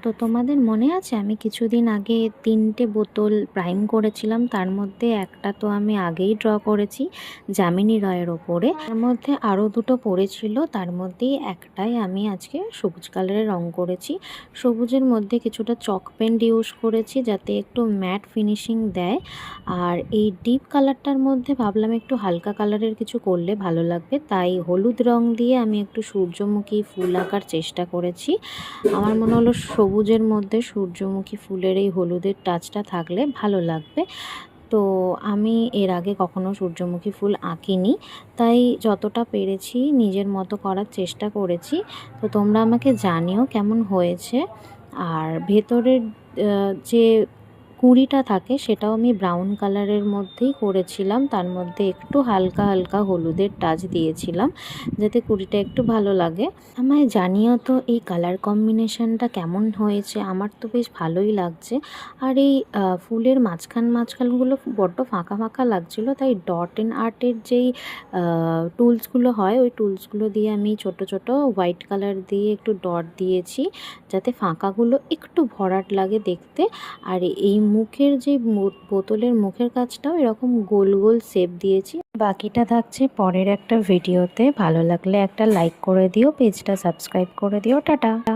তো তোমাদের মনে আছে আমি কিছুদিন আগে 3টে বোতল প্রাইম করেছিলাম, তার মধ্যে একটা তো আমি আগেই ড্র করেছি যামিনী রয়ের ওপরে, তার মধ্যে আরও দুটো পড়েছিল, তার মধ্যেই একটাই আমি আজকে সবুজ কালারের রং করেছি। সবুজের মধ্যে কিছুটা চক পেন্ট ইউজ করেছি যাতে একটু ম্যাট ফিনিশিং দেয়। আর এই ডিপ কালারটার মধ্যে ভাবলাম একটু হালকা কালারের কিছু করলে ভালো লাগবে, তাই হলুদ রং দিয়ে আমি একটু সূর্যমুখী ফুল আঁকার চেষ্টা করেছি। আমার মনে হলো সবুজের মধ্যে সূর্যমুখী ফুলের এই হলুদের টাচটা থাকলে ভালো লাগবে। তো আমি এর আগে কখনো সূর্যমুখী ফুল আঁকিনি, তাই যতটা পেরেছি নিজের মতো করার চেষ্টা করেছি। তো তোমরা আমাকে জানিও কেমন হয়েছে। আর ভেতরের যে কুঁড়িটা থাকে সেটাও আমি ব্রাউন কালারের মধ্যেই করেছিলাম, তার মধ্যে একটু হালকা হালকা হলুদের টাচ দিয়েছিলাম যাতে কুঁড়িটা একটু ভালো লাগে। আমায় জানিও তো এই কালার কম্বিনেশনটা কেমন হয়েছে, আমার তো বেশ ভালোই লাগছে। আর এই ফুলের মাঝখানগুলো বড্ড ফাঁকা ফাঁকা লাগছিলো, তাই ডট অ্যান্ড আর্টের যেই টুলসগুলো হয় ওই টুলসগুলো দিয়ে আমি ছোট ছোট হোয়াইট কালার দিয়ে একটু ডট দিয়েছি যাতে ফাঁকাগুলো একটু ভরাট লাগে দেখতে। আর এই মুখের যে বোতলের মুখের কাজটাও এরকম গোল গোল শেপ দিয়েছি। বাকিটা থাকছে পরের একটা ভিডিওতে। ভালো লাগলে একটা লাইক করে দিও, পেজটা সাবস্ক্রাইব করে দিও। টাটা।